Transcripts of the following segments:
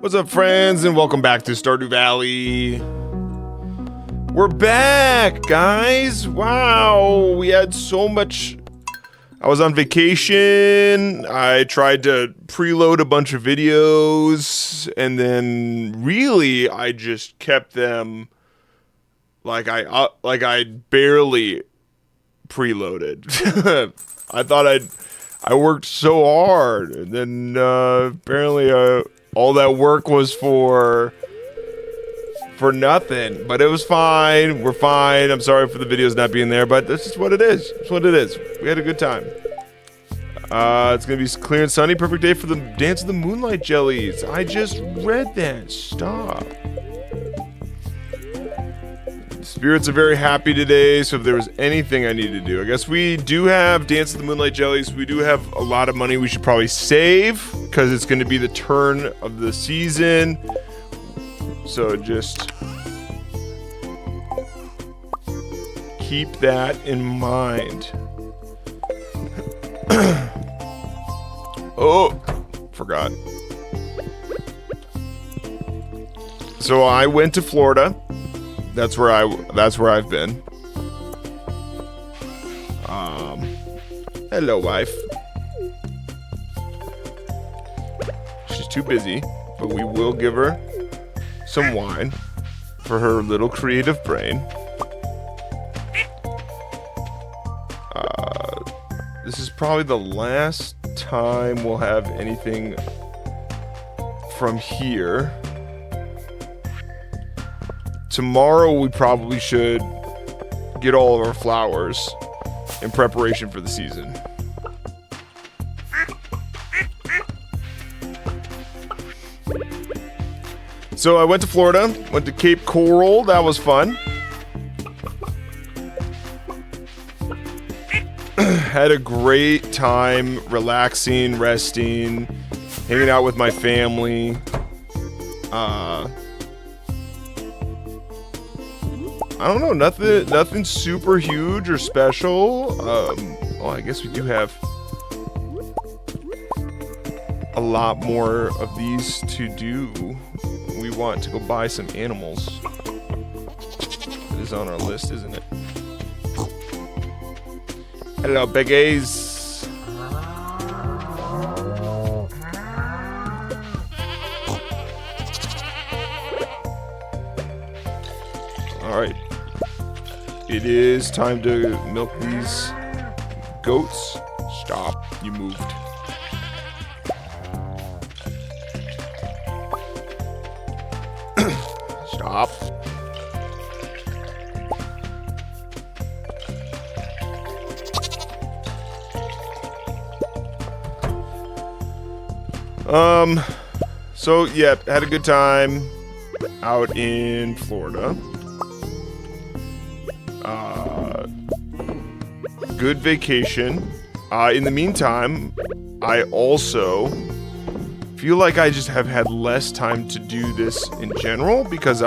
What's up, friends, and welcome back to Stardew Valley. We're back, guys. Wow, we had so much. I was on vacation. I tried to preload a bunch of videos, and then really I just kept them like I barely preloaded. I worked so hard, and then apparently all that work was for nothing. But it was fine. We're fine. I'm sorry for the videos not being there, but this is what it is. It's what it is. We had a good time. It's gonna be clear and sunny. Perfect day for the dance of the moonlight jellies. I just read that. Stop. Spirits are very happy today, so if there was anything I need to do, I guess we do have Dance of the Moonlight Jellies. We do have a lot of money we should probably save, because it's going to be the turn of the season. So just keep that in mind. Oh, forgot. So I went to Florida. That's where I've been. Hello, wife. She's too busy, but we will give her some wine for her little creative brain. This is probably the last time we'll have anything from here. Tomorrow we probably should get all of our flowers in preparation for the season. So I went to Florida, went to Cape Coral. That was fun. Had a great time relaxing, resting, hanging out with my family. I don't know, nothing super huge or special. Well, I guess we do have a lot more of these to do. We want to go buy some animals. It is on our list, isn't it? Hello, biggies. All right. It is time to milk these goats. Stop. You moved. Stop. So yeah, had a good time out in Florida. Good vacation. In the meantime, I also feel like I just have had less time to do this in general, because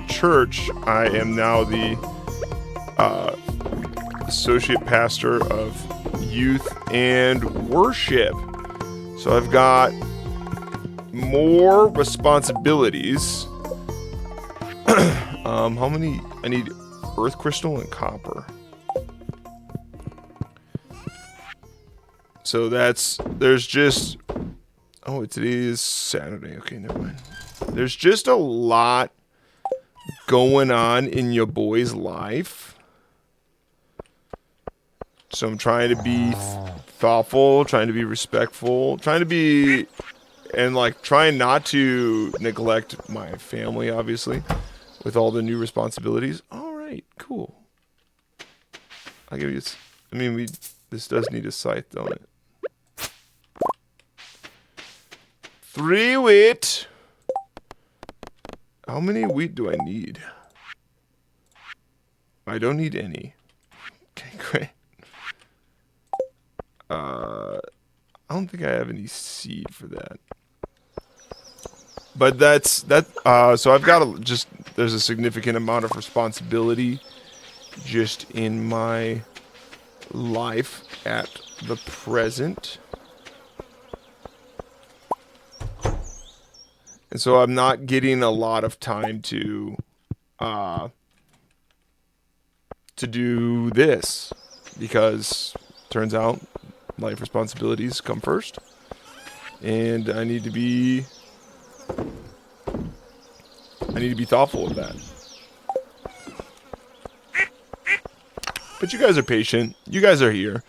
church, I am now the associate pastor of youth and worship. So I've got more responsibilities. How many? I need earth crystal and copper. So there's just, oh, today is Saturday. Okay, never mind. There's just a lot going on in your boy's life. So I'm trying to be thoughtful, trying to be respectful, trying not to neglect my family, obviously, with all the new responsibilities. All right, cool. I'll give you, this does need a scythe, don't it? 3 wheat. How many wheat do I need? I don't need any. Okay, great. I don't think I have any seed for that. But so I've got there's a significant amount of responsibility just in my life at the present. And so I'm not getting a lot of time to do this, because turns out life responsibilities come first, and I need to be thoughtful of that. But you guys are patient. You guys are here.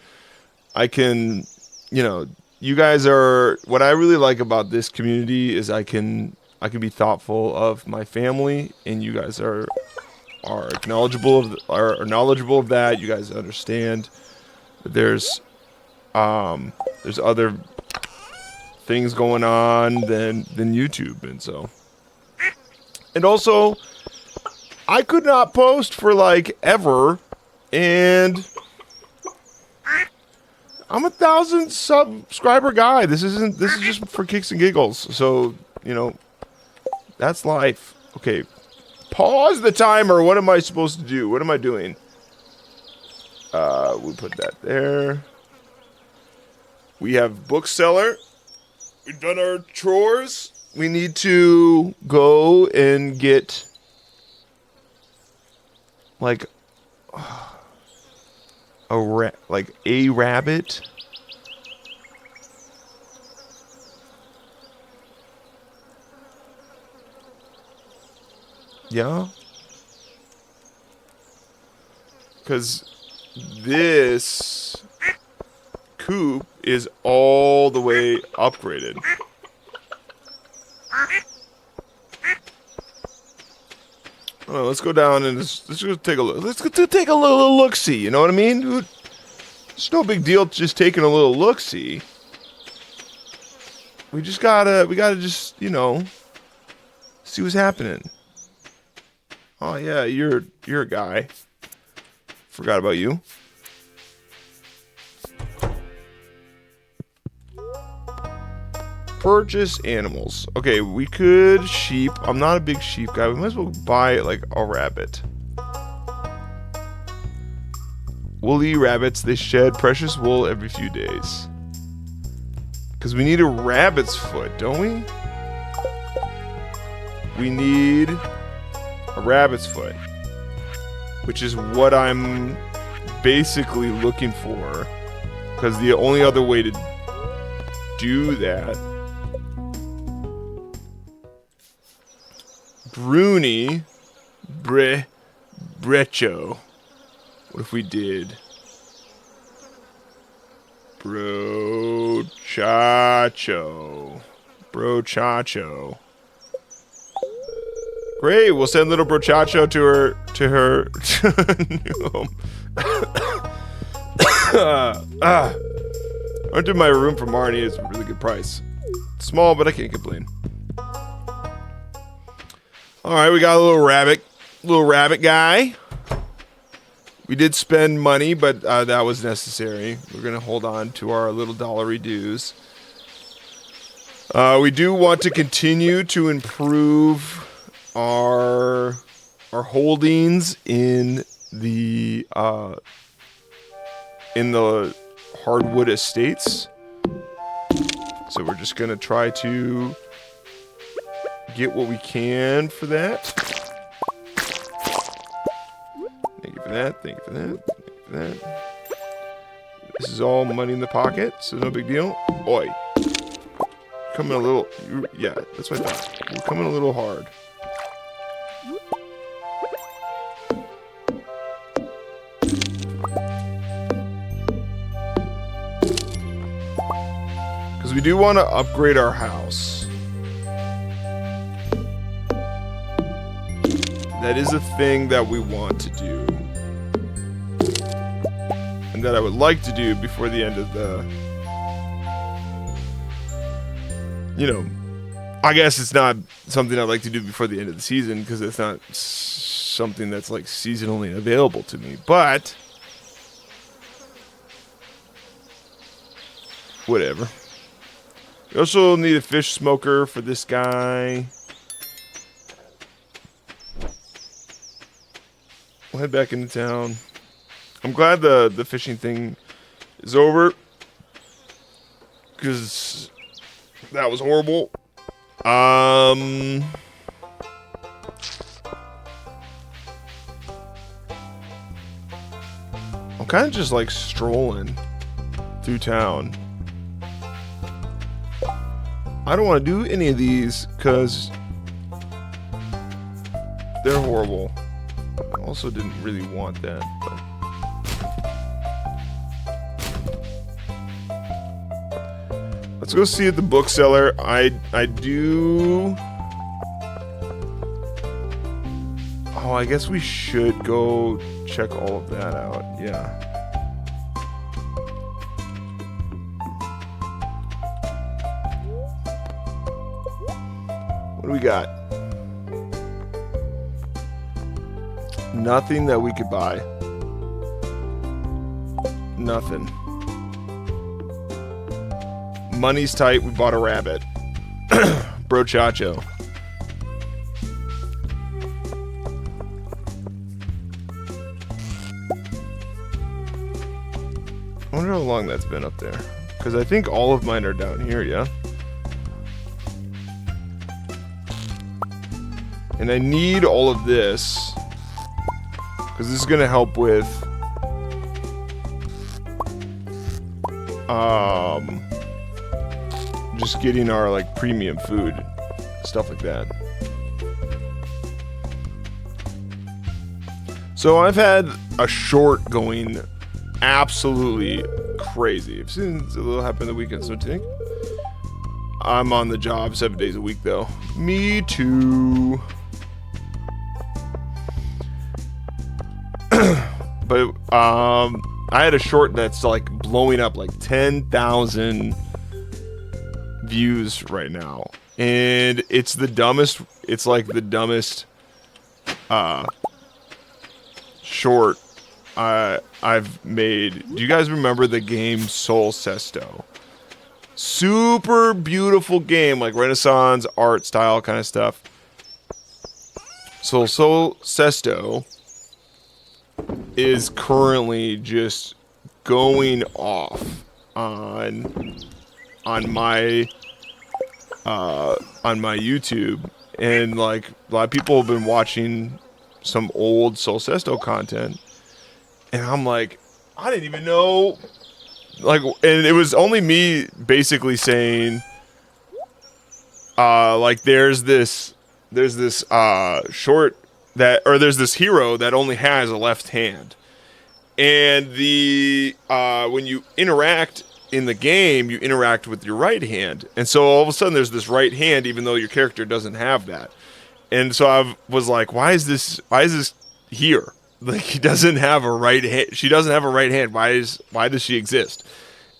I can, you guys are, what I really like about this community is I can be thoughtful of my family, and you guys are knowledgeable of that. You guys understand that there's other things going on than YouTube, and also I could not post for like ever, and I'm a 1,000 subscriber guy. This is just for kicks and giggles. So, that's life. Okay. Pause the timer. What am I supposed to do? What am I doing? We put that there. We have bookseller. We've done our chores. We need to go and get like a rabbit. Yeah. Because this coop is all the way upgraded. Oh, let's go down and let's just take a look. Let's take a little look-see, you know what I mean? It's no big deal just taking a little look-see. We gotta just, see what's happening. Oh yeah, you're a guy. Forgot about you. Purchase animals. Okay, we could sheep. I'm not a big sheep guy. We might as well buy like a rabbit. Woolly rabbits, they shed precious wool every few days. Because we need a rabbit's foot, don't we? We need a rabbit's foot, which is what I'm basically looking for, because the only other way to do that. Bruni Brecho. What if we did Brochacho? Great, we'll send little Brochacho to her new home. I went to my room for Marnie. It's a really good price. It's small, but I can't complain. Alright, we got a little rabbit guy. We did spend money, but that was necessary. We're gonna hold on to our little dollary dues. We do want to continue to improve our holdings in the hardwood estates. So we're just gonna try to get what we can for that. Thank you for that. Thank you for that. Thank you for that. This is all money in the pocket, so no big deal. Oi. Coming a little... Yeah, that's what I thought. We're coming a little hard. Because we do want to upgrade our house. That is a thing that we want to do. And that I would like to do before the end of the... I guess it's not something I'd like to do before the end of the season, because it's not something that's like seasonally available to me. But whatever. We also need a fish smoker for this guy. We'll head back into town. I'm glad the fishing thing is over, because that was horrible. I'm kind of just like strolling through town. I don't want to do any of these because they're horrible. I also didn't really want that, but let's go see at the bookseller. I do. Oh, I guess we should go check all of that out. Yeah. What do we got? Nothing that we could buy. Nothing. Money's tight. We bought a rabbit. Brochacho. I wonder how long that's been up there. Because I think all of mine are down here, yeah? And I need all of this. Because this is going to help with... just getting our, like, premium food. Stuff like that. So I've had a short going absolutely crazy. I've seen a little happen on the weekends, don't you think? I'm on the job 7 days a week, though. Me too. But I had a short that's like blowing up like 10,000 views right now, and it's the dumbest. It's like the dumbest short I've made. Do you guys remember the game Sol Sesto? Super beautiful game, like Renaissance art style kind of stuff. So Sol Sesto is currently just going off on my YouTube, and like a lot of people have been watching some old Sol Sesto content, and I'm like, I didn't even know, like, and it was only me basically saying, like there's this short that, or there's this hero that only has a left hand, and the when you interact in the game, you interact with your right hand, and so all of a sudden there's this right hand, even though your character doesn't have that. And so I was like, why is this here? Like, he doesn't have a right hand. She doesn't have a right hand. Why does she exist?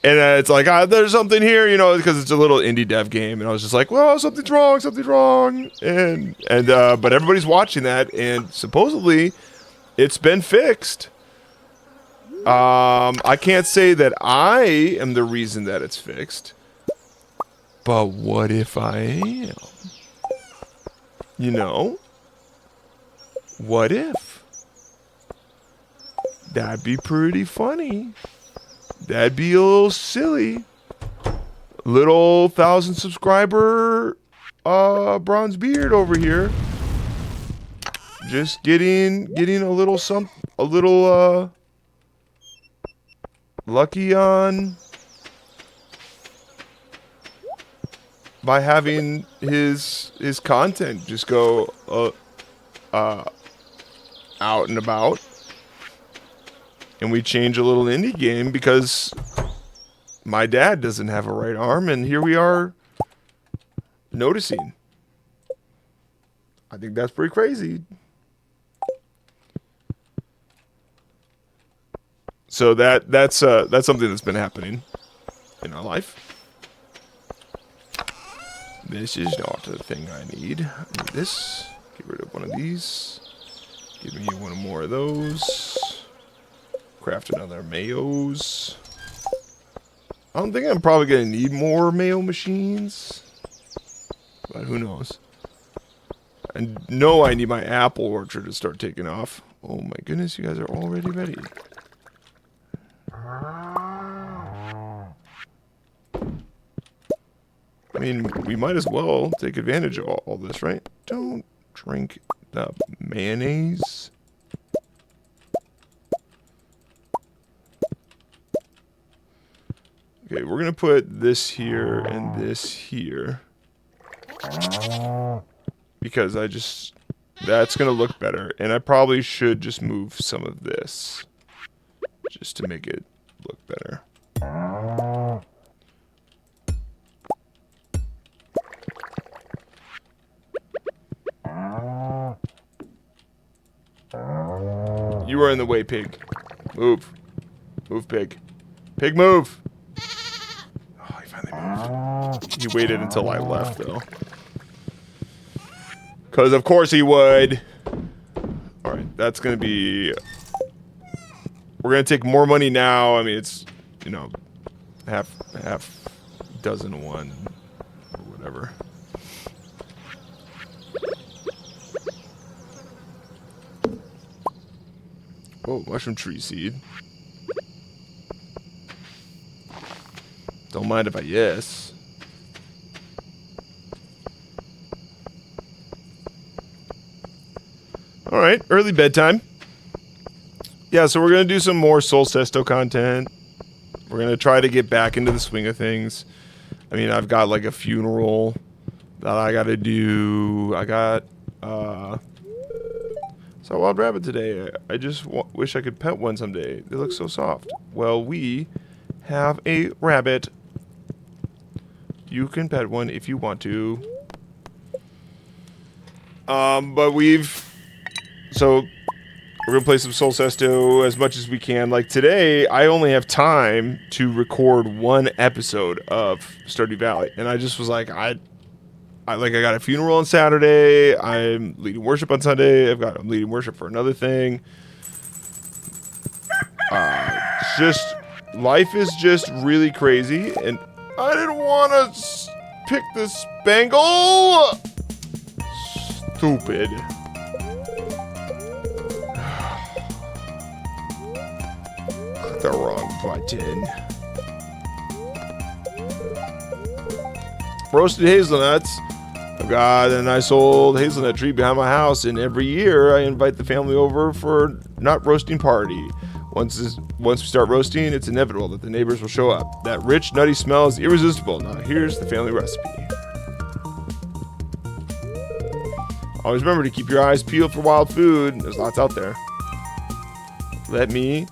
And it's like, there's something here, you know, because it's a little indie dev game. And I was just like, well, something's wrong. And but everybody's watching that, and supposedly it's been fixed. I can't say that I am the reason that it's fixed, but what if I am? You know? What if? That'd be pretty funny. That'd be a little silly. Little 1,000 subscriber bronze beard over here. Just getting a little lucky on by having his content just go out and about, and we change a little indie game because my dad doesn't have a right arm, and here we are noticing. I think that's pretty crazy. So that's something that's been happening in our life. This is not the thing I need. I need this. Get rid of one of these. Give me one more of those. Craft another mayos. I don't think I'm probably gonna need more mayo machines, but who knows? I know I need my apple orchard to start taking off. Oh my goodness, you guys are already ready. I mean, we might as well take advantage of all this, right? Don't drink the mayonnaise. Okay, we're gonna put this here and this here. Because that's gonna look better. And I probably should just move some of this. Just to make it look better. You are in the way, pig. Move. Move, pig. Pig, move! Oh, he finally moved. He waited until I left, though. Because of course he would. Alright, that's going to be... We're going to take more money now. I mean, it's, you know, half dozen one or whatever. Oh, mushroom tree seed. Don't mind if I yes. Alright, early bedtime. Yeah, so we're going to do some more Soul Sesto content. We're going to try to get back into the swing of things. I mean, I've got like a funeral that I got to do. I got, saw a wild rabbit today. I just wish I could pet one someday. They look so soft. Well, we have a rabbit. You can pet one if you want to. But so we're gonna play some Soul Sesto as much as we can. Like today, I only have time to record one episode of Stardew Valley, and I just was like, I got a funeral on Saturday. I'm leading worship on Sunday. I'm leading worship for another thing. Life is just really crazy, and I didn't want to pick this spangle. Stupid. The wrong button. Roasted hazelnuts. I've got a nice old hazelnut tree behind my house, and every year I invite the family over for a nut roasting party. Once we start roasting, it's inevitable that the neighbors will show up. That rich, nutty smell is irresistible. Now here's the family recipe. Always remember to keep your eyes peeled for wild food. There's lots out there. Let me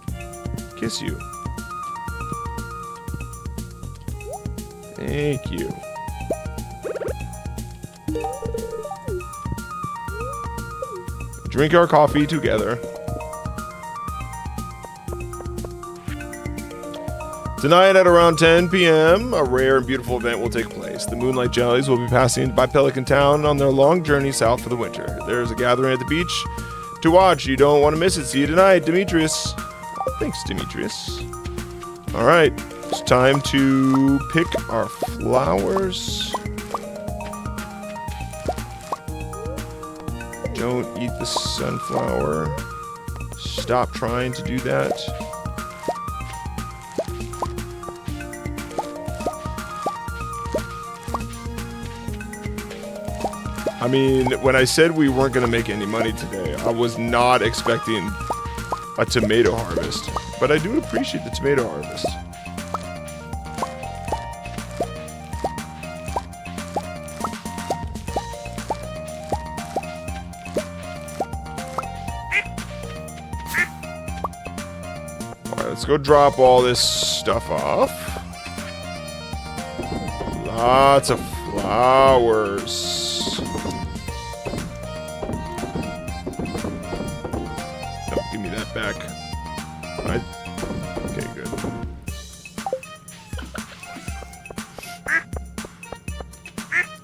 kiss you. Thank you. Drink our coffee together. Tonight at around 10 p.m., a rare and beautiful event will take place. The Moonlight Jellies will be passing by Pelican Town on their long journey south for the winter. There's a gathering at the beach to watch. You don't want to miss it. See you tonight, Demetrius. Thanks, Demetrius. Alright, it's time to pick our flowers. Don't eat the sunflower. Stop trying to do that. I mean, when I said we weren't going to make any money today, I was not expecting a tomato harvest. But I do appreciate the tomato harvest. Alright, let's go drop all this stuff off. Lots of flowers. Back. Right. Okay, good.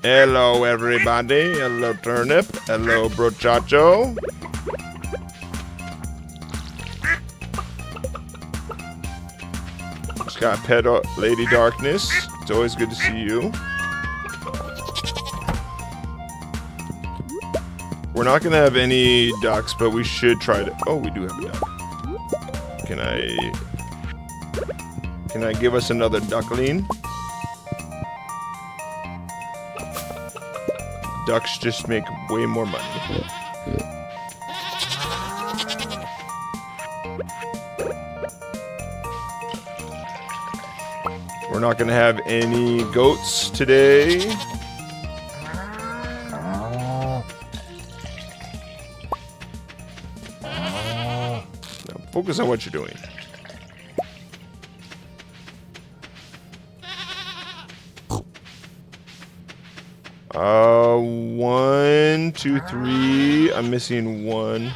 Hello, everybody. Hello, turnip. Hello, brochacho. Just got pet Lady Darkness. It's always good to see you. We're not gonna have any ducks, but we should try to. Oh, we do have a duck. Can I give us another duckling? ducks just make way more money. We're not going to have any goats today. Now focus on what you're doing. One, two, three. I'm missing one.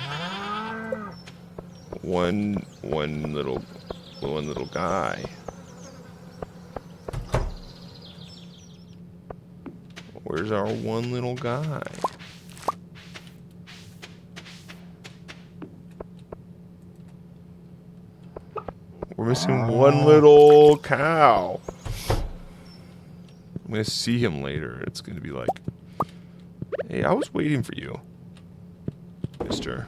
One little guy. Where's our one little guy? We're missing one little cow. I'm gonna see him later. It's gonna be like, hey, I was waiting for you, mister.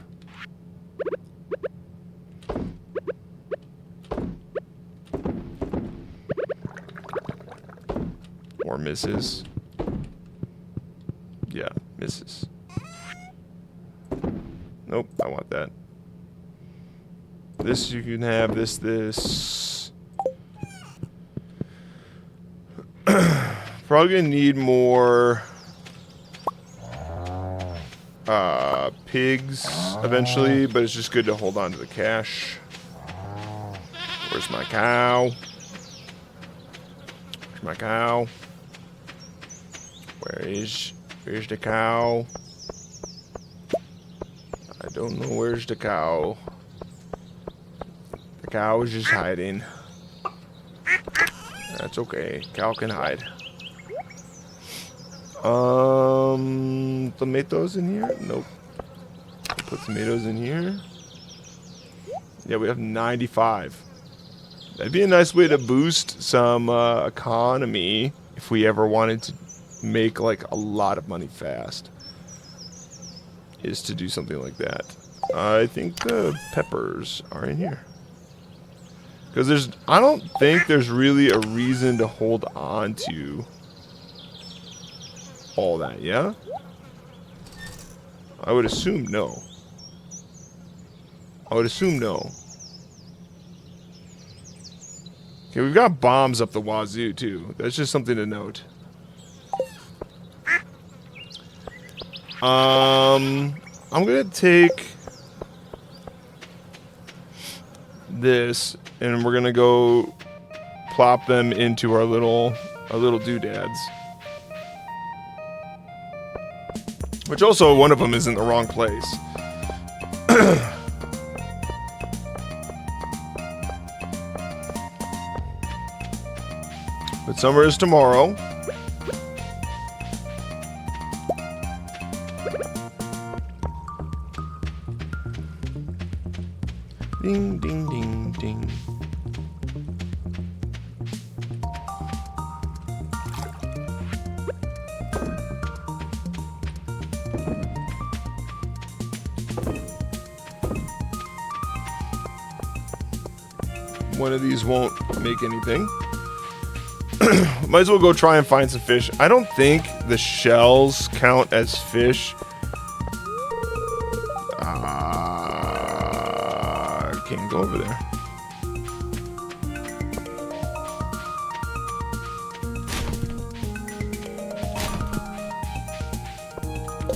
Or Mrs. Yeah, Mrs. Nope, I want that. This you can have, this. Probably gonna need more pigs eventually, but it's just good to hold on to the cash. Where's my cow? Where's my cow? Where's the cow? I don't know where's the cow. The cow is just hiding. That's okay. Cow can hide. Tomatoes in here? Nope. Put tomatoes in here. Yeah, we have 95. That'd be a nice way to boost some economy if we ever wanted to make like a lot of money fast. Is to do something like that. I think the peppers are in here. Because I don't think there's really a reason to hold on to all that, yeah? I would assume no. I would assume no. Okay, we've got bombs up the wazoo, too. That's just something to note. I'm gonna take this, and we're gonna go plop them into our little doodads. Which also, one of them is in the wrong place. But summer is tomorrow. Ding, ding, ding, ding. One of these won't make anything. Might as well go try and find some fish. I don't think the shells count as fish. Can't go over there.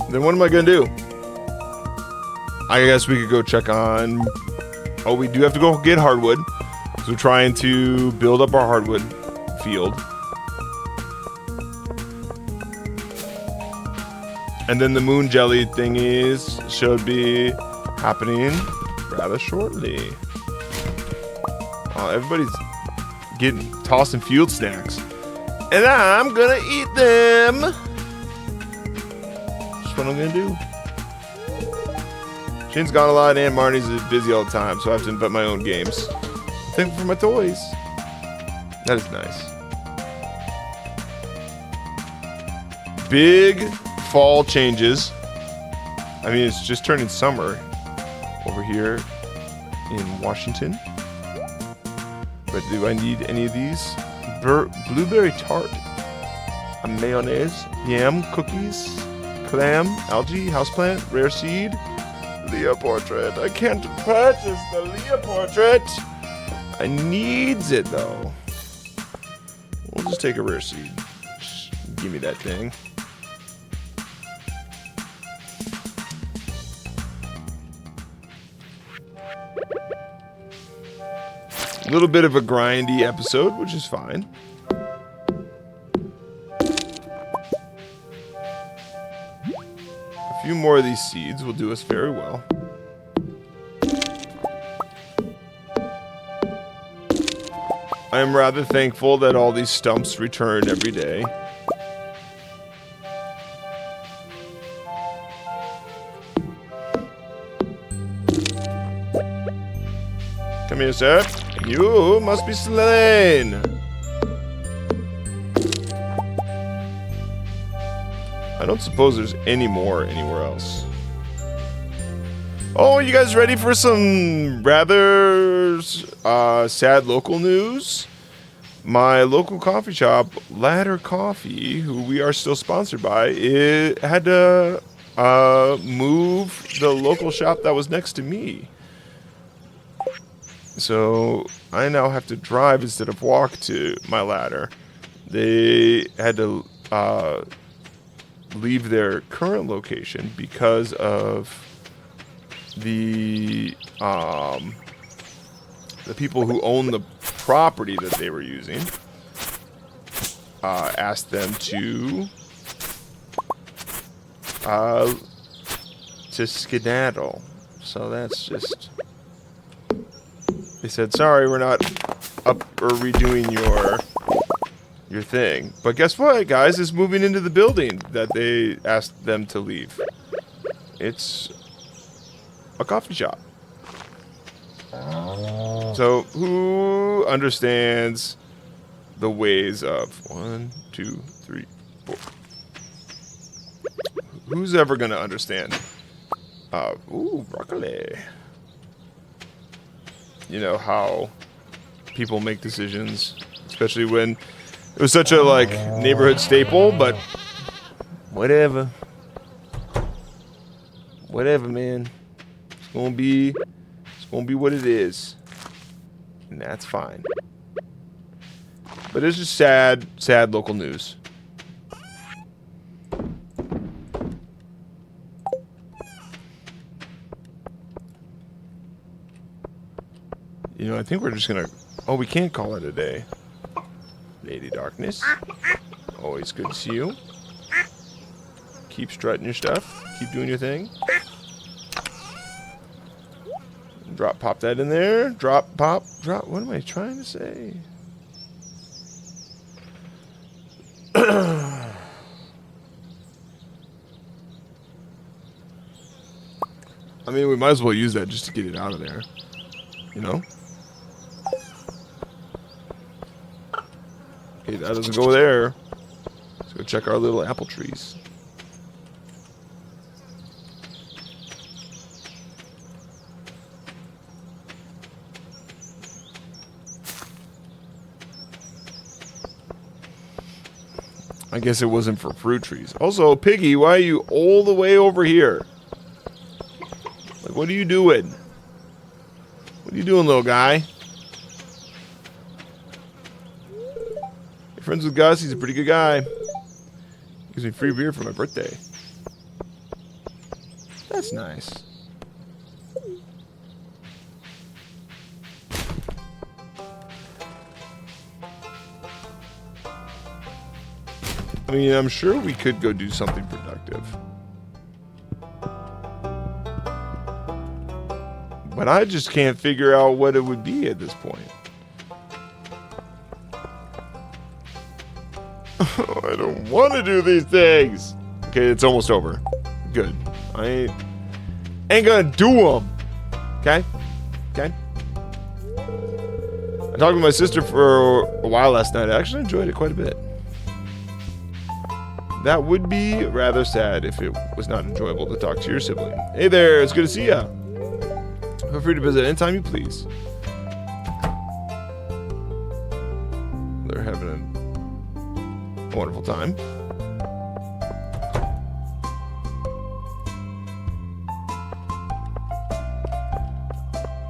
Then what am I gonna do? I guess we could go check on... Oh, we do have to go get hardwood. So we're trying to build up our hardwood field. And then the moon jelly thingies should be happening rather shortly. Oh, everybody's tossing field snacks. And I'm gonna eat them. That's what I'm gonna do. Shane's gone a lot and Marnie's is busy all the time, so I have to invent my own games. Thankful for my toys. That is nice. Big fall changes. I mean, it's just turning summer over here in Washington. But do I need any of these? Blueberry tart. A mayonnaise. Yam cookies. clam, algae, houseplant, rare seed, Leah portrait. I can't purchase the Leah portrait. I needs it though. We'll just take a rare seed. Just give me that thing. A little bit of a grindy episode, which is fine. A few more of these seeds will do us very well. I am rather thankful that all these stumps return every day. Come here, sir. You must be slain. I don't suppose there's any more anywhere else. Oh, you guys ready for some rather sad local news? My local coffee shop, Ladder Coffee, who we are still sponsored by, it had to move the local shop that was next to me. So I now have to drive instead of walk to my ladder. They had to leave their current location because of the people who own the property that they were using asked them to skedaddle. So that's just... They said, sorry, we're not up or redoing your thing. But guess what, guys? It's moving into the building that they asked them to leave. It's a coffee shop. So, who understands the ways of 1, 2, 3, 4? Who's ever going to understand? Ooh, broccoli. You know, how people make decisions, especially when it was such a, like, neighborhood staple, but whatever. Whatever, man. It's gonna be what it is. And that's fine. But it's just sad local news. You know, I think we're just gonna... Oh, we can't call it a day. Lady Darkness. Always good to see you. Keep strutting your stuff. Keep doing your thing. Drop, pop that in there. Drop, pop, drop. What am I trying to say? I mean, we might as well use that just to get it out of there. You know? Okay, that doesn't go there. Let's go check our little apple trees. I guess it wasn't for fruit trees. Also, Piggy, why are you all the way over here? Like, what are you doing? What are you doing, little guy? You're friends with Gus. He's a pretty good guy. Gives me free beer for my birthday. That's nice. I mean, I'm sure we could go do something productive. But I just can't figure out what it would be at this point. I don't want to do these things. Okay, it's almost over. Good. I ain't gonna do them. Okay? Okay? I talked with my sister for a while last night. I actually enjoyed it quite a bit. That would be rather sad if it was not enjoyable to talk to your sibling. Hey there, it's good to see ya. Feel free to visit anytime you please. They're having a wonderful time.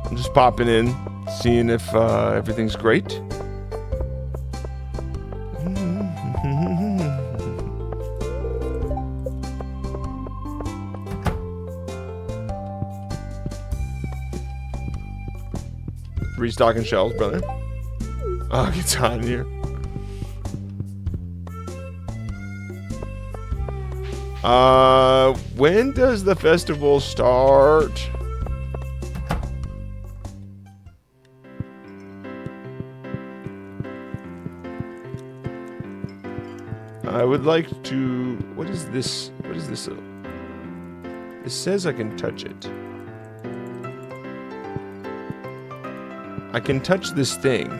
I'm just popping in, seeing if everything's great. Restocking shelves, brother. Oh, it's hot in here. When does the festival start? I would like to... What is this? What is this? It says I can touch it. I can touch this thing.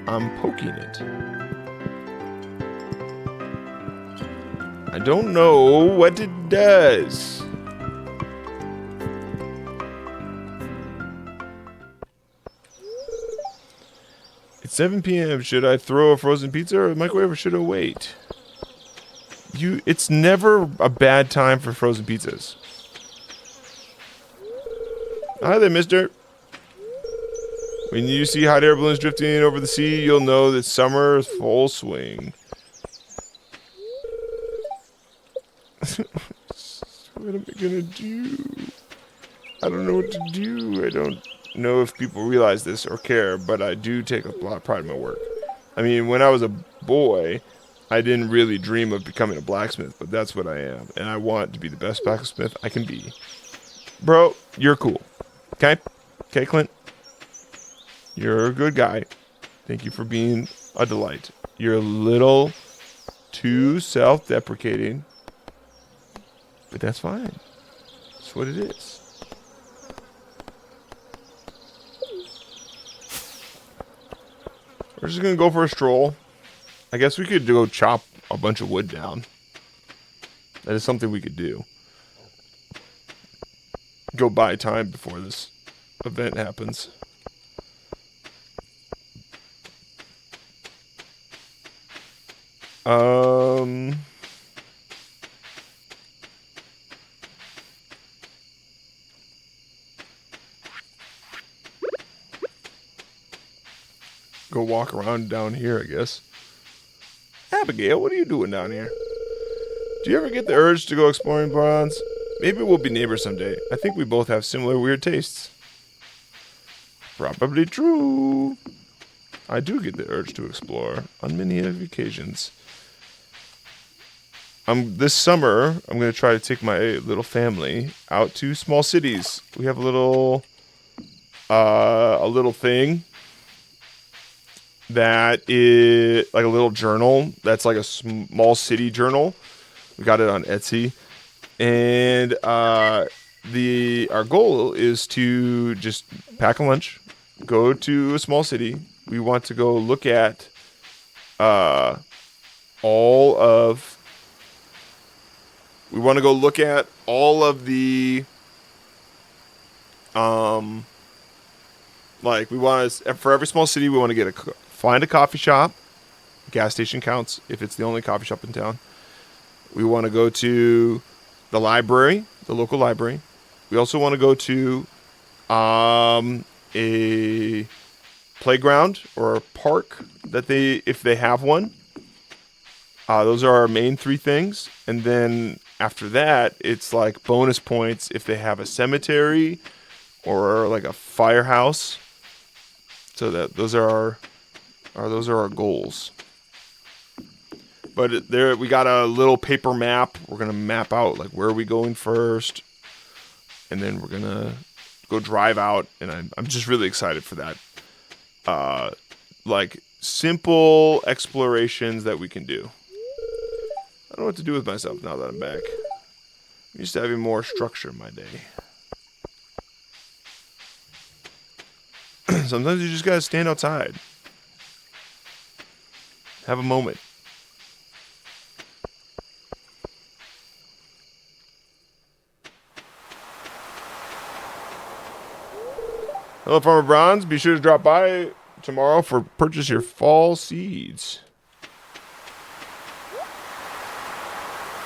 I'm poking it. I don't know what it does. It's 7 p.m. Should I throw a frozen pizza or a microwave, or should I wait? It's never a bad time for frozen pizzas. Hi there, mister. When you see hot air balloons drifting over the sea, you'll know that summer is full swing. What am I gonna do? I don't know what to do. I don't know if people realize this or care, but I do take a lot of pride in my work. I mean, when I was a boy, I didn't really dream of becoming a blacksmith, but that's what I am. And I want to be the best blacksmith I can be. Bro, you're cool. Okay? Okay, Clint? You're a good guy. Thank you for being a delight. You're a little too self-deprecating, but that's fine. That's what it is. We're just gonna go for a stroll. I guess we could go chop a bunch of wood down. That is something we could do. Go buy time before this event happens. Go walk around down here, I guess. Abigail, what are you doing down here? Do you ever get the urge to go exploring, Bronze? Maybe we'll be neighbors someday. I think we both have similar weird tastes. Probably true. I do get the urge to explore on many occasions. This summer, I'm going to try to take my little family out to small cities. We have a little thing that is like a little journal that's like a small city journal. We got it on Etsy, and our goal is to just pack a lunch, go to a small city. We want to go look at all of the like, we want to, for every small city, we want to find a coffee shop. Gas station counts if it's the only coffee shop in town. We want to go to the library, the local library. We also want to go to a playground or a park if they have one. Those are our main three things. And then after that, it's like bonus points if they have a cemetery or like a firehouse. So that those are our goals. But there, we got a little paper map. We're gonna map out like where are we going first, and then we're gonna go drive out. And I'm just really excited for that. Like simple explorations that we can do. I don't know what to do with myself now that I'm back. I'm used to having more structure in my day. Sometimes you just gotta stand outside. Have a moment. Hello, Farmer Bronze. Be sure to drop by tomorrow for purchase your fall seeds.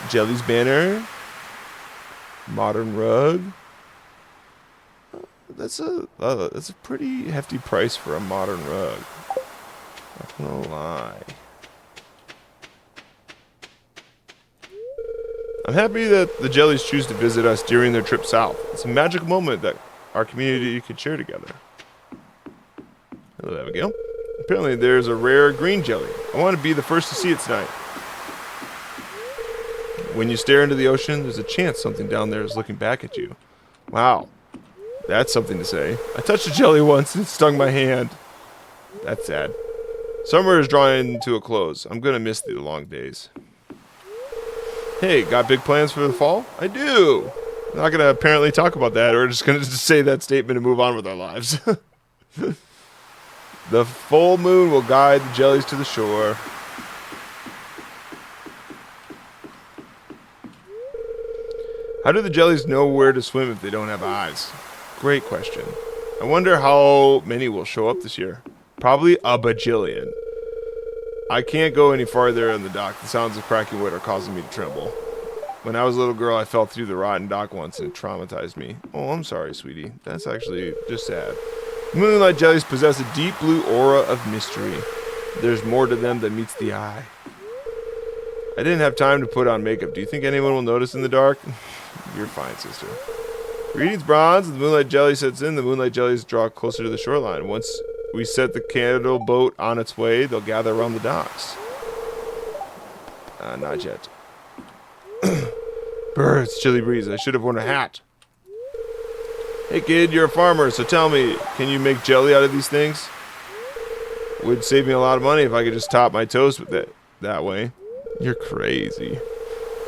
Jellies banner. Modern rug. that's a pretty hefty price for a modern rug. Not gonna lie. I'm happy that the Jellies choose to visit us during their trip south. It's a magical moment that our community could share together. Hello, Abigail. Apparently there's a rare green jelly. I want to be the first to see it tonight. When you stare into the ocean, there's a chance something down there is looking back at you. Wow. That's something to say. I touched a jelly once and it stung my hand. That's sad. Summer is drawing to a close. I'm gonna miss the long days. Hey, got big plans for the fall? I do. I'm not gonna apparently talk about that. We're just gonna say that statement and move on with our lives. The full moon will guide the Jellies to the shore. How do the Jellies know where to swim if they don't have eyes? Great question. I wonder how many will show up this year. Probably a bajillion. I can't go any farther on the dock. The sounds of cracking wood are causing me to tremble. When I was a little girl, I fell through the rotten dock once and it traumatized me. Oh, I'm sorry, sweetie. That's actually just sad. Moonlight Jellies possess a deep blue aura of mystery. There's more to them than meets the eye. I didn't have time to put on makeup. Do you think anyone will notice in the dark? You're fine, sister. Greetings, Bronze. The Moonlight Jelly sets in. The Moonlight Jellies draw closer to the shoreline. Once we set the candle boat on its way, they'll gather around the docks. Not yet. Birds, chilly breeze. I should have worn a hat. Hey, kid, you're a farmer, so tell me, can you make jelly out of these things? Would save me a lot of money if I could just top my toast with it that way. You're crazy.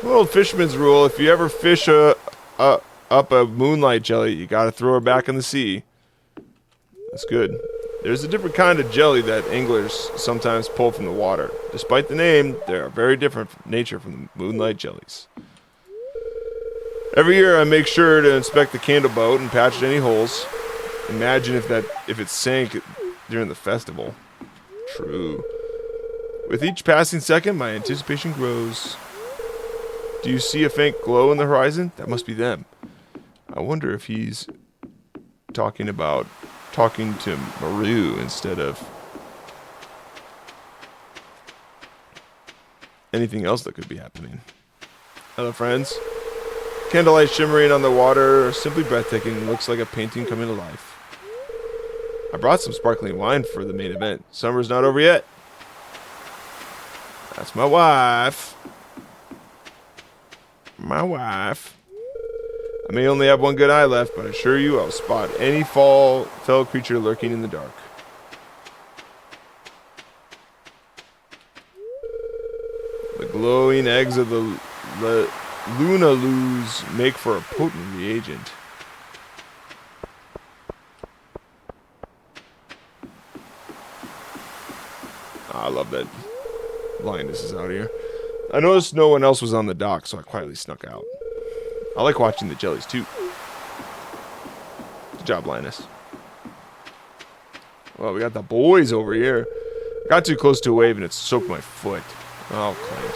Well, old fisherman's rule, if you ever fish up a moonlight jelly, you gotta throw her back in the sea. That's good. There's a different kind of jelly that anglers sometimes pull from the water. Despite the name, they are very different from nature from the moonlight jellies. Every year I make sure to inspect the candle boat and patch any holes. Imagine if it sank during the festival. True. With each passing second, my anticipation grows. Do you see a faint glow in the horizon? That must be them. I wonder if he's talking to Maru instead of anything else that could be happening. Hello, friends. Candlelight shimmering on the water, simply breathtaking. Looks like a painting coming to life. I brought some sparkling wine for the main event. Summer's not over yet. That's my wife. My wife. I may only have one good eye left, but I assure you I'll spot any fell creature lurking in the dark. The glowing eggs of the Lunaloos make for a potent reagent. I love that Linus is out here. I noticed no one else was on the dock, so I quietly snuck out. I like watching the Jellies too. Good job, Linus. Well, we got the boys over here. I got too close to a wave and it soaked my foot. Oh, Clint.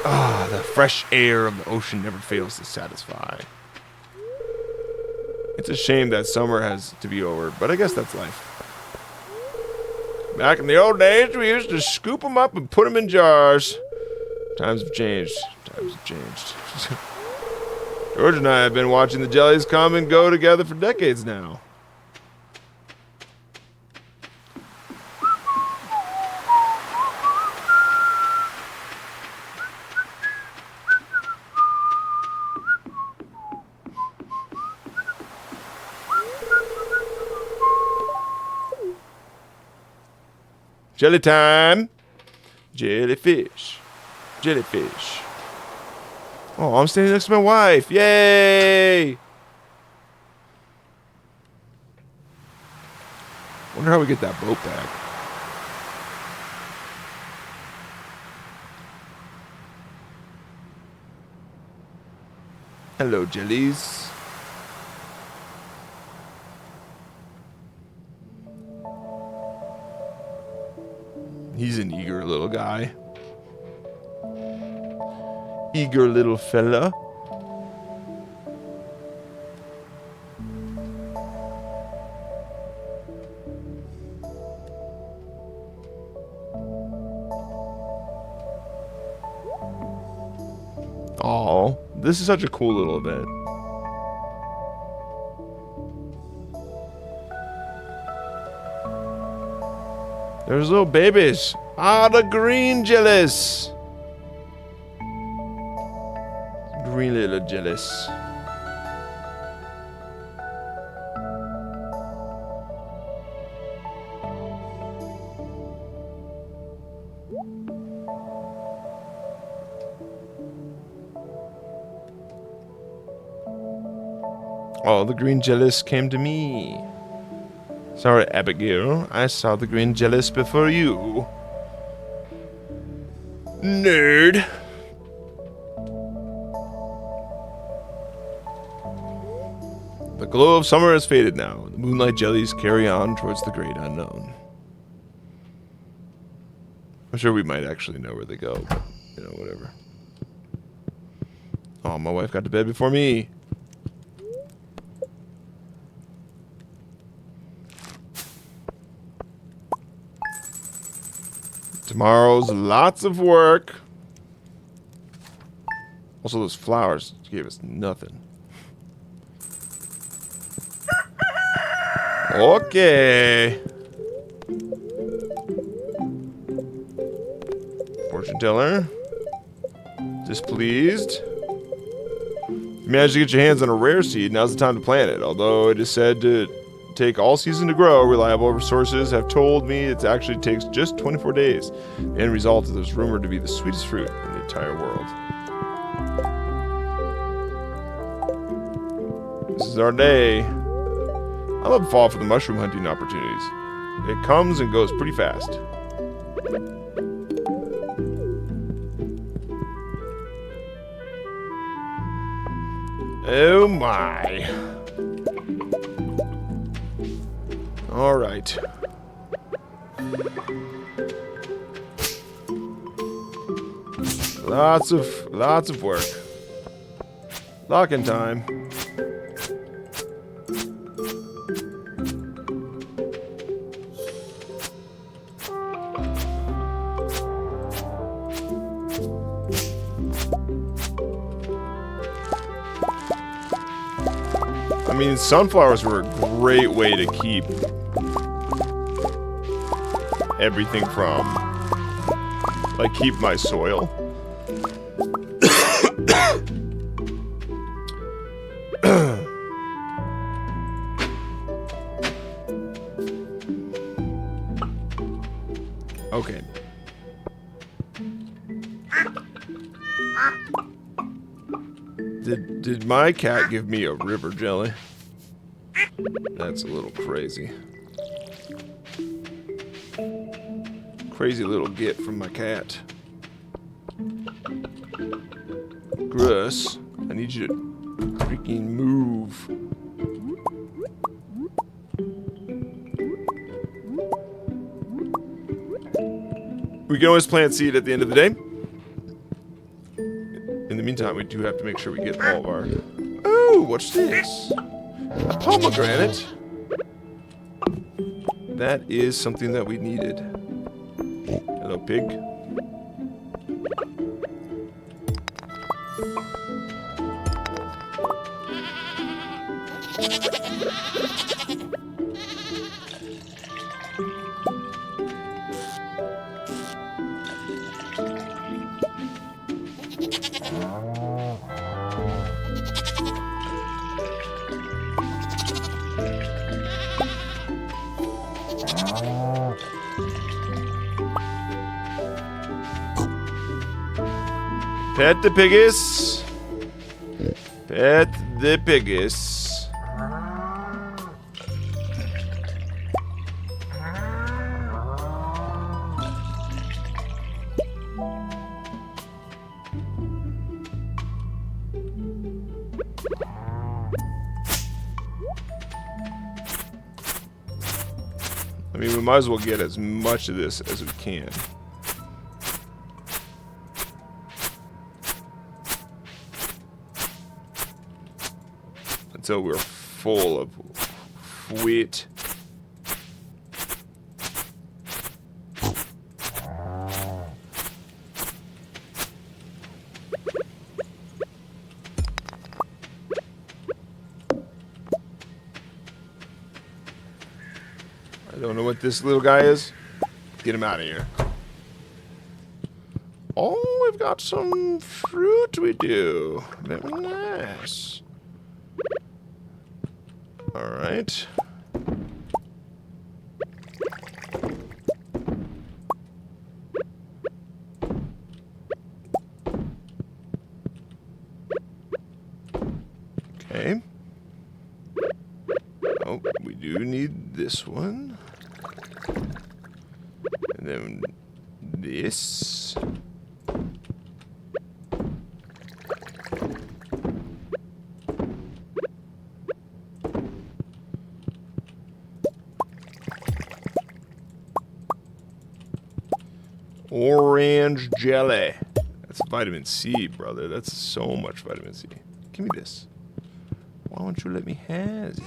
Ah, the fresh air of the ocean never fails to satisfy. It's a shame that summer has to be over, but I guess that's life. Back in the old days, we used to scoop them up and put them in jars. Times have changed. Times have changed. George and I have been watching the Jellies come and go together for decades now. Jelly time. Jellyfish. Jellyfish. Oh, I'm standing next to my wife. Yay! Wonder how we get that boat back. Hello, Jellies. He's an eager little guy. Eager little fella. all. This is such a cool little event. There's little babies. Ah, the green Jellies. Green little Jellies. All the green Jellies came to me. Sorry, Abigail. I saw the green Jellies before you. Nerd. The glow of summer has faded now. The moonlight jellies carry on towards the great unknown. I'm sure we might actually know where they go, but, you know, whatever. Oh, my wife got to bed before me. Tomorrow's lots of work. Also, those flowers gave us nothing. Okay. Fortune teller. Displeased. If you manage to get your hands on a rare seed, now's the time to plant it. Although it is said to take all season to grow, reliable sources have told me it actually takes just 24 days. The end result is rumored to be the sweetest fruit in the entire world. This is our day. I love fall for the mushroom hunting opportunities. It comes and goes pretty fast. Oh my. All right. Lots of work. Locking time. I mean, sunflowers were a great way to keep everything from, like, keep my soil. Okay. Did my cat give me a river jelly? That's a little crazy. Crazy little gift from my cat. Gruss, I need you to freaking move. We can always plant seed at the end of the day. In the meantime, we do have to make sure we get all of our... Oh, what's this? A pomegranate. That is something that we needed. Hello, pig. Pet the piggies. Pet the piggies. I mean, we might as well get as much of this as we can. Until we're full of wheat. don't know what this little guy is. Get him out of here. Oh, we've got some fruit we do. Very nice. Alright. Okay. Oh, we do need this one. And then this. Orange jelly. That's vitamin C, brother. That's so much vitamin C. Give me this. Why don't you let me have it?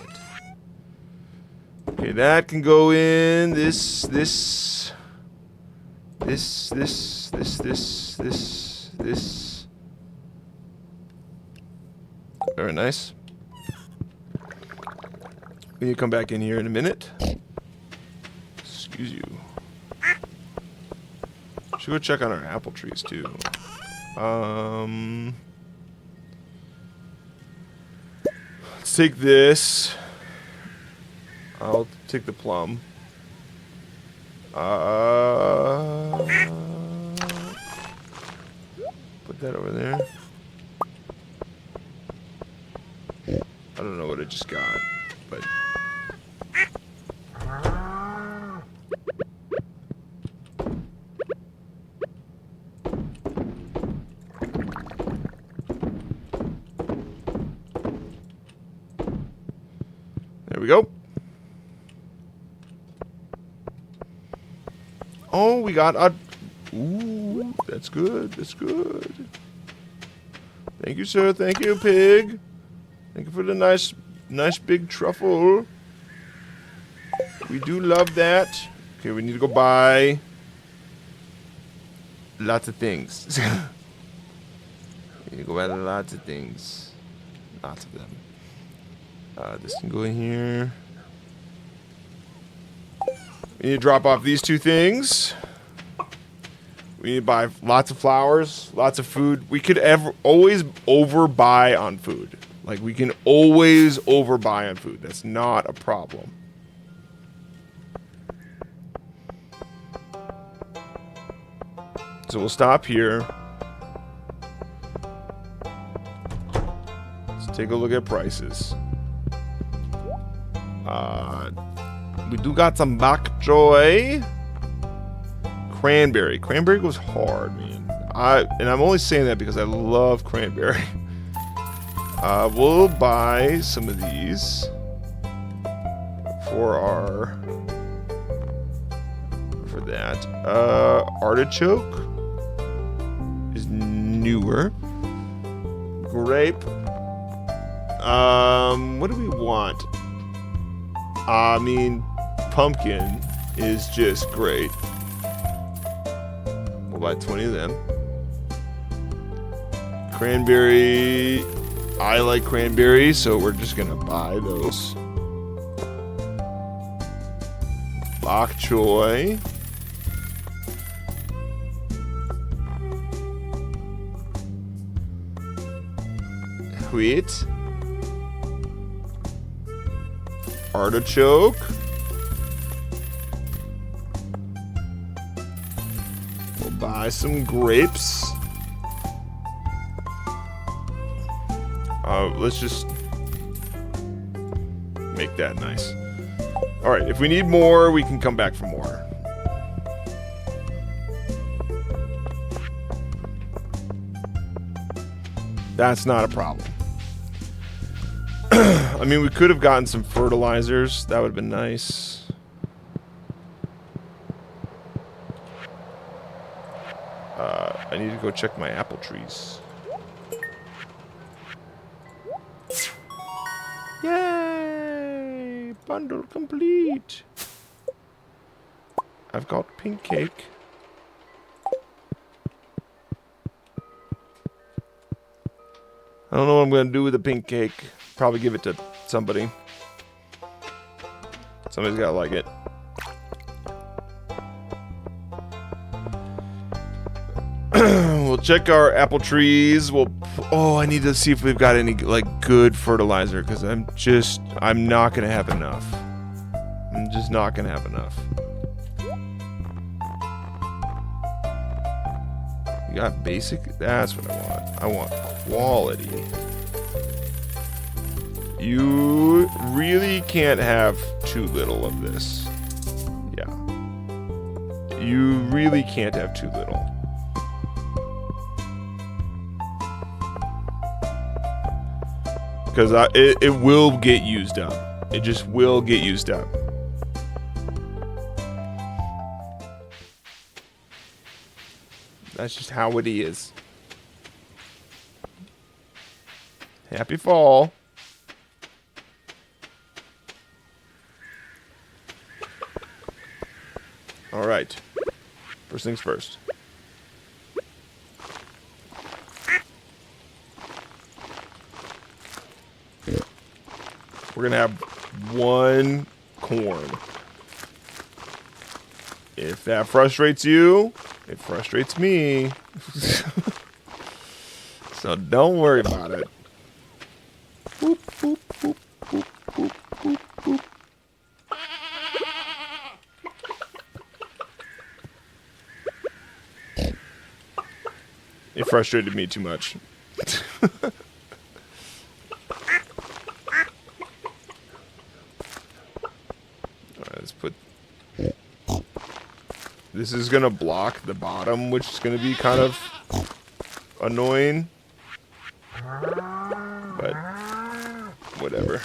Okay, that can go in this. Very nice. We need to come back in here in a minute. Excuse you. Should go check on our apple trees too. Let's take this. I'll take the plum. Put that over there. I don't know what I just got, but there we go. Oh, we got a... Ooh, that's good. That's good. Thank you, sir. Thank you, pig. Thank you for the nice big truffle. We do love that. Okay, we need to go buy lots of things. We need to go buy lots of things. Lots of them. This can go in here. We need to drop off these two things. We need to buy lots of flowers, lots of food. We could always overbuy on food. Like, we can always overbuy on food. That's not a problem. So we'll stop here. Let's take a look at prices. We do got some bok choy. Cranberry. Cranberry goes hard, man. And I'm only saying that because I love cranberry. We'll buy some of these for that. Artichoke is newer. Grape. What do we want? I mean, pumpkin is just great. We'll buy 20 of them. Cranberry. I like cranberry, so we're just gonna buy those. Bok choy. Wheat. Artichoke. We'll buy some grapes. Let's just make that nice. Alright, if we need more, we can come back for more. That's not a problem. I mean, we could have gotten some fertilizers. That would have been nice. I need to go check my apple trees. Yay! Bundle complete. I've got pink cake. I don't know what I'm going to do with the pink cake. Probably give it to somebody. Somebody's got to like it. check our apple trees. Oh, I need to see if we've got any like good fertilizer because I'm not gonna have enough. I'm just not gonna have enough. You got basic? That's what I want. I want quality. You really can't have too little of this. Yeah. You really can't have too little. Because it will get used up. It just will get used up. That's just how it is. Happy fall. All right. First things first. We're gonna have one corn. If that frustrates you, it frustrates me. So don't worry about it. Boop, boop, boop, boop, boop, boop, boop. It frustrated me too much. Let's put... This is going to block the bottom, which is going to be kind of annoying. But whatever.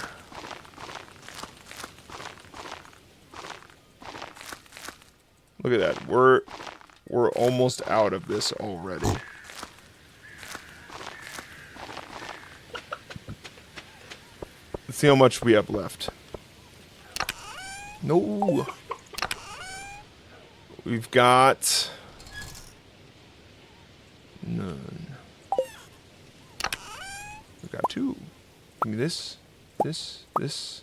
Look at that. We're almost out of this already. Let's see how much we have left. No. We've got none. We've got two. Give me this, this, this.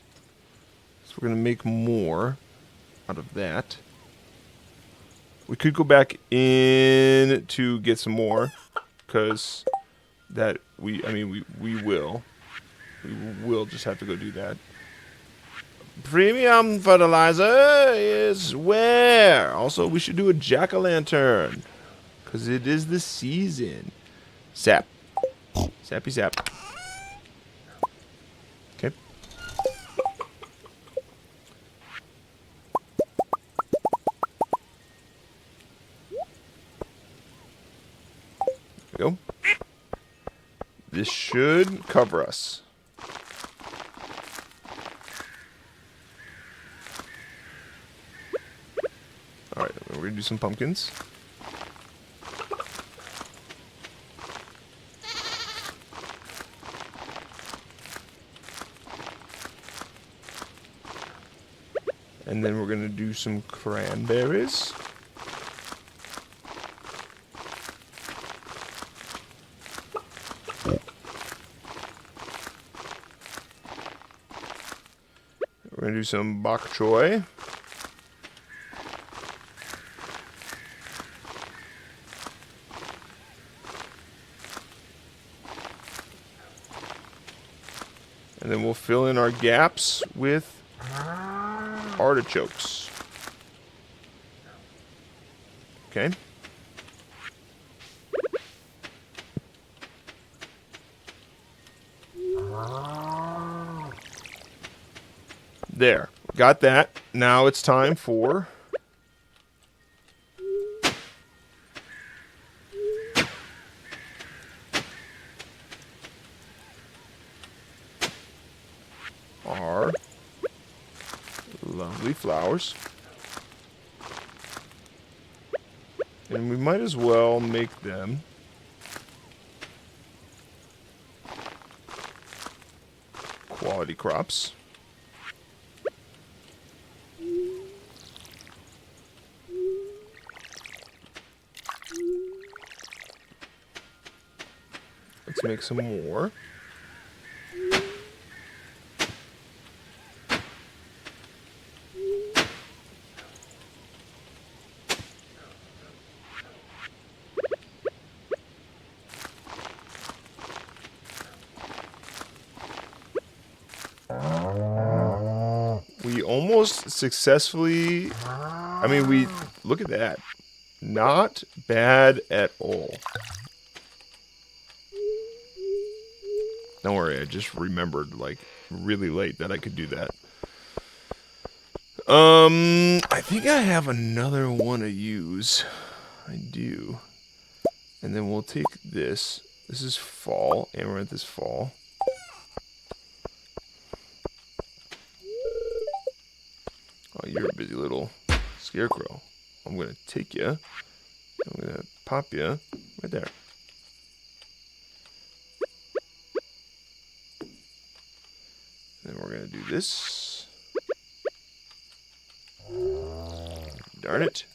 So we're gonna make more out of that. We could go back in to get some more, because that we will. We will just have to go do that. Premium fertilizer is where? Also, we should do a jack-o'-lantern, because it is the season. Sap. Sappy sap. Okay. There we go. This should cover us. Alright, we're going to do some pumpkins. And then we're going to do some cranberries. We're going to do some bok choy. And then we'll fill in our gaps with artichokes. Okay. There. Got that. Now it's time for... our lovely flowers. And we might as well make them quality crops. Let's make some more. we almost successfully... I mean, we... Look at that. Not bad at all. Don't worry, I just remembered, like, really late that I could do that. I think I have another one to use. I do. And then we'll take this. This is fall, Amaranth is fall. Oh, you're a busy little scarecrow. I'm gonna take you. I'm gonna pop you right there. Then we're gonna do this. Darn it.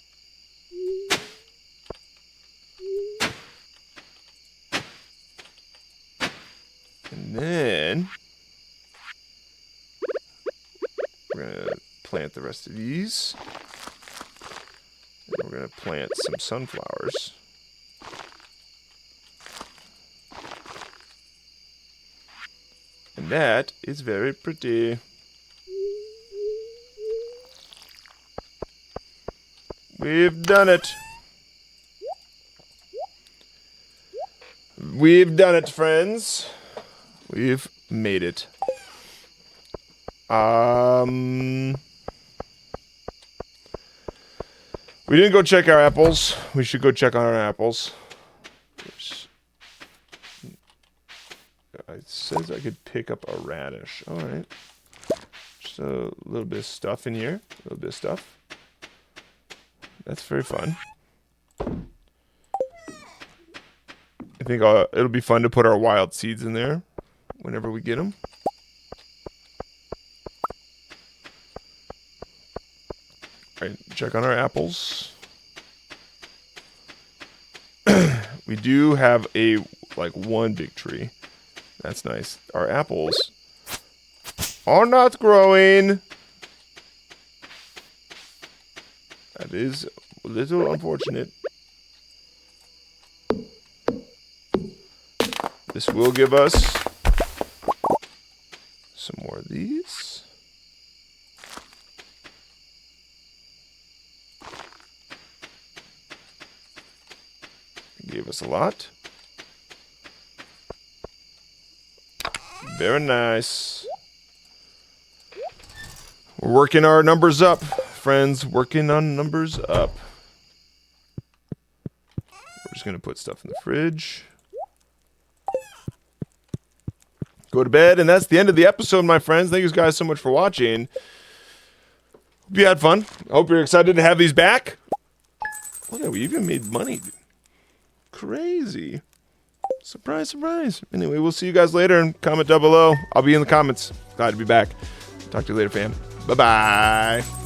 And then we're gonna plant the rest of these. And we're gonna plant some sunflowers. And that is very pretty. We've done it. We've done it, friends. We've made it. We didn't go check our apples. We should go check on our apples. Oops. It says I could pick up a radish. Alright. Just a little bit of stuff in here. A little bit of stuff. That's very fun. I think it'll be fun to put our wild seeds in there whenever we get them. Alright, check on our apples. We do have one big tree. That's nice. Our apples are not growing. That is a little unfortunate. This will give us some more of these. It gave us a lot. Very nice. We're working our numbers up, friends. Working on numbers up. We're just going to put stuff in the fridge. Go to bed, and that's the end of the episode, my friends. Thank you guys so much for watching. Hope you had fun. Hope you're excited to have these back. Look at, we even made money. Crazy. Surprise, surprise. Anyway, we'll see you guys later, and comment down below. I'll be in the comments. Glad to be back. Talk to you later, fam. Bye-bye.